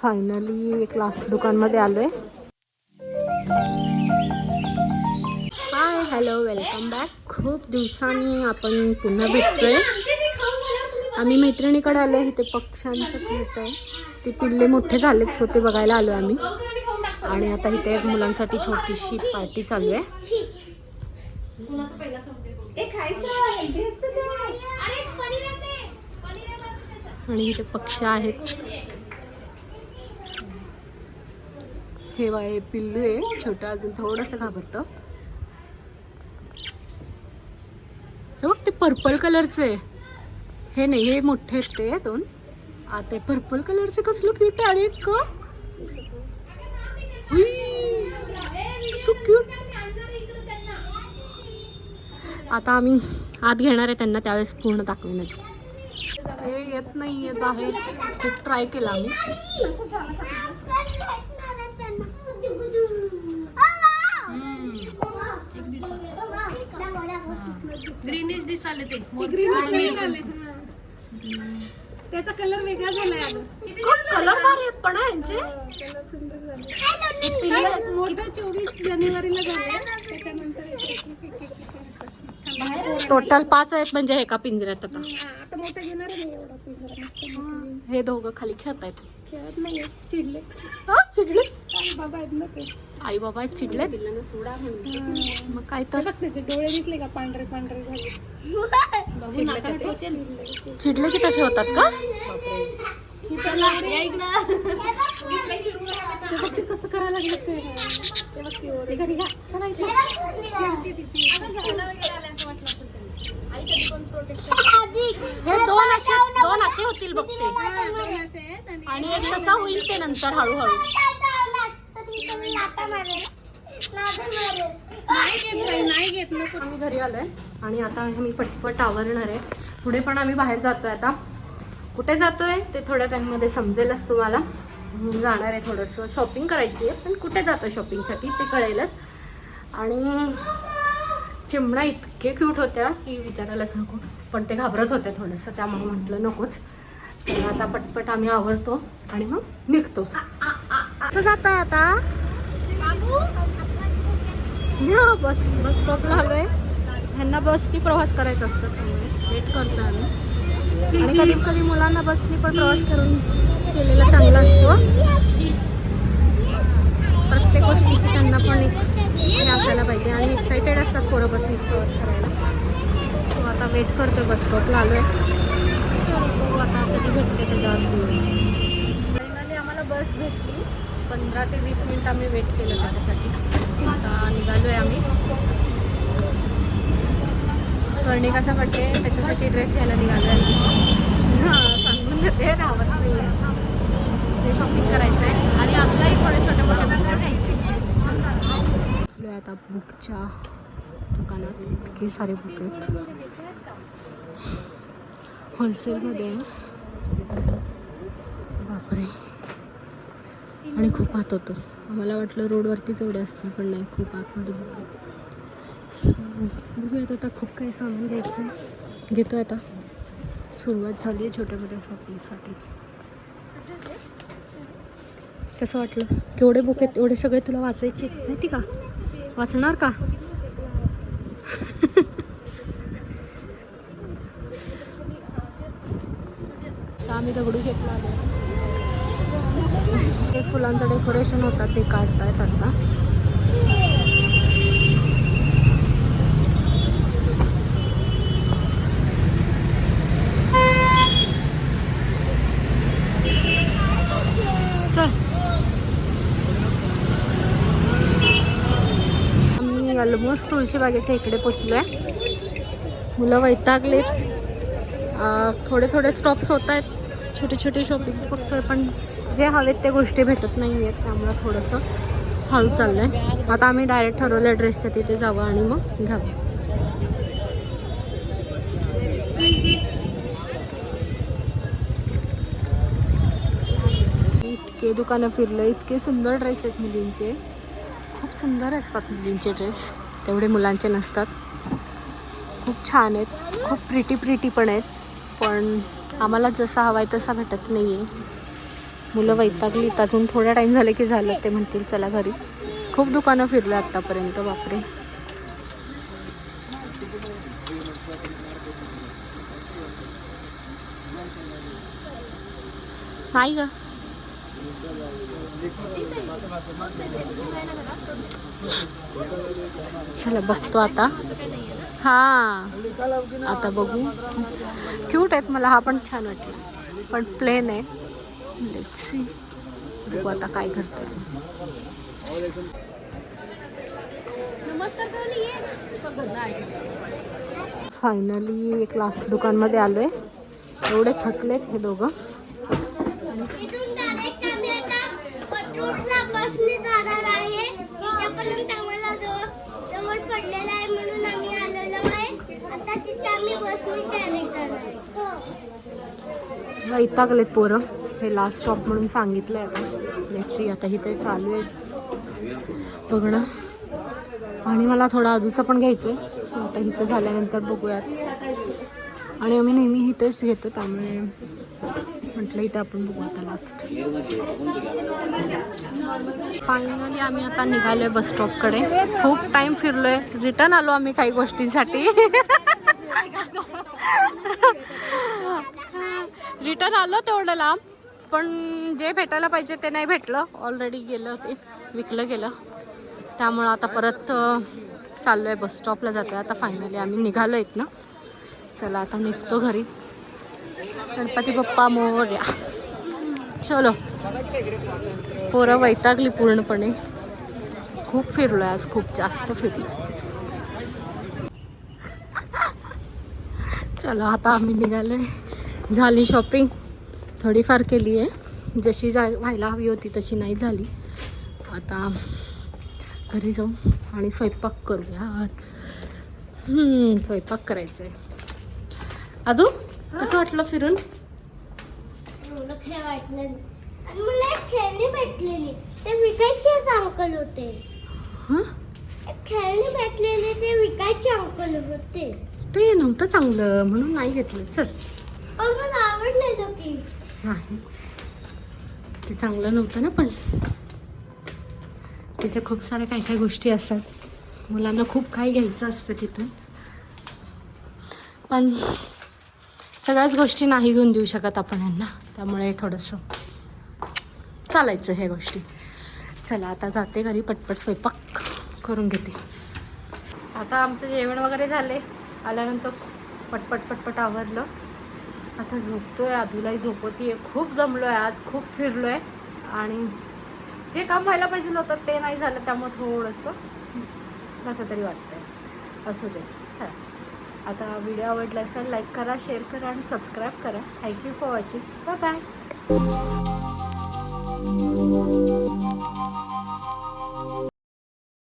Finally class दुकानमध्ये आलोय. Hi hello welcome back. खूप दिवसांनी आपण पुन्हा भेटतोय. आम्ही मैत्रिणीकडे आलो. इथे पक्ष्यांचं खेळत आहे. ते पिल्ले मोठे झालेत सो ते बघायला आलो आम्ही. आणि आता इथे मुलांसाठी छोटीशी पार्टी चालू आहे. आणि इथे पक्षी आहेत. हे बाय पिल्लू आहे छोटं, अजून थोडंसं घाबरतं. हे बघ ते पर्पल कलरचे आहे. हे नाही, हे मोठे आहेत ते दोन. आता पर्पल कलरचे कसलं क्यूट आहे. आणि एक सो क्यूट. आता आम्ही आत घेणार आहे त्यांना, त्यावेळेस पूर्ण दाखवणार. हे येत नाही येत आहे. खूप ट्राय केला आम्ही. ग्रीनिश दिसाले ते. त्याचा कलर वेगळा झालाय. कलर भारी आहेत पण यांचे. मोठा 24 जानेवारीला झालाय. त्याच्यानंतर टोटल 5 आहेत म्हणजे एका पिंजऱ्यात. आता मोठा घेणार नाही एवढा पिंजरा. हे दोघं खाली खेळत आहेत. खेळत नाही, चिडले. चिडले आई बाबा आहेत ना ते. आई बाबा चिडले. सोडा मग काय तर त्याचे डोळे दिसले का पांढरे पांढरे झाले. चिडले की तसे होतात का? कसं करायला लागलं ते घरी घा. हे दोन असे होतील बघते. आणि एक तसा होईल ते नंतर हळूहळू. नाही घेत नको. आम्ही घरी आलोय आणि आता आम्ही पटपट आवरणार आहे. पुढे पण आम्ही बाहेर जातोय. आता कुठे जातोय ते थोड्या टाइममध्ये समजेलच तुम्हाला. जाणार आहे, थोडंसं शॉपिंग करायची आहे. पण कुठे जातोय शॉपिंगसाठी ते कळेलच. आणि चिमणा इतके क्यूट होत्या की विचारायलाच नको. पण ते घाबरत होते थोडंसं, त्यामुळे म्हटलं नकोच. तर आता पटपट आम्ही आवरतो आणि मग निघतो. कसं जात आहे आता? बस स्टॉपला आलोय. ह्यांना बसनी प्रवास करायचा असतो, वेट करतो आम्ही. आणि कधी कधी मुलांना बसनी पण प्रवास केलेला चांगला असतो. प्रत्येक गोष्टीची त्यांना पण एक हे असायला पाहिजे. आणि एक्सायटेड असतात पोरं बसनी प्रवास करायला. सो आता वेट करतोय, बस स्टॉपला आलोय. बघू आता कधी भेटते त्याच्यावर. फायनली आम्हाला बस भेटली. 15 ते 20 मिनिट आम्ही वेट केलं त्याच्यासाठी. आता निघालोय आम्ही. स्वर्णिकाचा बड्डे, त्याच्यासाठी ड्रेस घ्यायला निघालोय. सांगून देते, गावात नाही आहे. ते शॉपिंग करायचं आहे. आणि आजलाही थोडे छोटे मोठे गोष्टी घ्यायचे. आता बुकच्या दुकानात इतके सारे बुक आहेत. होलसेलमध्ये. बापरे. आणि खूप आत होतं. आम्हाला वाटलं रोडवरतीच एवढे असतील, पण नाही, खूप आतमध्ये बुक आहेत. सो बघूयात आता. खूप काही सामान घ्यायचं आहे. घेतो आता. सुरुवात झाली आहे छोट्या मोठ्या शॉपिंगसाठी. कसं वाटलं? केवढे बुक आहेत, एवढे सगळे तुला वाचायचे माहिती का? वाचणार का? आम्ही दगडूशेठला आलो. ते फुलांचं डेकोरेशन होतं ते काढतायत आता. चल आम्ही ऑलमोस्ट तुळशीबागेच्या इकडे पोचलोय. मुलं वैतागलेत. थोडे थोडे स्टॉप्स होत आहेत, छोटे छोटे शॉपिंग फक्त. पण जे हवेत त्या गोष्टी भेटत नाही आहेत, त्यामुळं थोडंसं हळू चाललं आहे. आता आम्ही डायरेक्ट ठरवलं ड्रेसच्या तिथे जावं आणि मग घ्यावं. इतके दुकानं फिरलं. इतके सुंदर ड्रेस आहेत मुलींचे. खूप सुंदर असतात मुलींचे ड्रेस, तेवढे मुलांचे नसतात. खूप छान आहेत, खूप प्रिटी पण आहेत. पण आम्हाला जसा हवा आहे तसा भेटत नाही आहे. मुलं वैतागली, अजून थोडा टाइम झाले की झालं, ते म्हणतील चला घरी. खूप दुकानं फिरलो आत्तापर्यंत, बापरे. नाही ग, चला बघतो आता. हां आता बघू. क्यूट आहेत, मला हा पण छान वाटला, पण प्लेन आहे. लेट्स सी, बघू आता काय करतो. फायनली एक लास्ट दुकानमध्ये आलोय. एवढे थकलेत हे दोघं. इथून डायरेक्ट आम्ही आता कोथरूडला बसने जाणार आहे. तिथपर्यंत आम्हाला जवळ पडलेला आहे म्हणून आम्ही आलेलो आहे. आता तिथे आम्ही बसने डायरेक्ट जाणार आहे. वैतागलेत पोरं. हे लास्ट स्टॉप म्हणून सांगितलंय आता. लेट्स सी, आता इथे चालू आहे बघणं. आणि मला थोडा अजूसा पण घ्यायचं आहे. सो आता हिचं झाल्यानंतर बघूयात. आणि आम्ही नेहमी इथेच घेतो, त्यामुळे म्हटलं इथं आपण बघू आता लास्ट. फायनली आम्ही आता निघालोय बस स्टॉपकडे. खूप टाइम फिरलोय, रिटर्न आलो आम्ही काही गोष्टींसाठी. रिटर्न आलो तेवढं लांब, पण जे भेटायला पाहिजे ते नाही भेटलं. ऑलरेडी गेलं, ते विकलं गेलं. त्यामुळं आता परत चाललोय बस स्टॉपला जातोय आता. फायनली आम्ही निघालो आहेत ना. चला आता निघतो घरी. गणपती बाप्पा मोरया. चलो. पोरं वैतागली पूर्णपणे. खूप फिरलोय आज, खूप जास्त फिरलो. चला आता आम्ही निघालोय. झाली शॉपिंग, थोडीफार केली आहे. जशी व्हायला हवी होती तशी नाही झाली. आता घरी जाऊ आणि स्वयंपाक करूया. स्वयंपाक करायचा आहे. अदू कसं वाटलं फिरून? एवढं काय वाटलं. आणि मला एक खेळणी भेटलेली, ते विकायचे अंकल होते. एक खेळणी भेटलेली, ते विकायचे अंकल होते. ते नव्हतं चांगलं म्हणून नाही घेतलं. चल. पण मला आवडलेलं की. नाही, ते चांगलं नव्हतं ना. पण तिथे खूप साऱ्या काही काही गोष्टी असतात. मुलांना खूप काही घ्यायचं असतं तिथं, पण सगळ्याच गोष्टी नाही घेऊन देऊ शकत आपण यांना. त्यामुळे थोडंसं चालायचं ह्या गोष्टी. चला आता जाते घरी, पटपट स्वयंपाक करून घेते. आता आमचं जेवण वगैरे झाले. आल्यानंतर पटपट पटपट आवरलं. आता झोपतोय. आदूलाही झोपवतीये. खूप जमलोय आज, खूप फिरलोय. आणि जे काम व्हायला पाहिजे होतं ते नाही झालं, त्यामुळे थोडंसं कसं तरी वाटतंय. असू दे. चला, आता व्हिडिओ आवडला असेल लाईक करा, शेअर करा आणि सबस्क्राईब करा. Thank you for watching. Bye bye.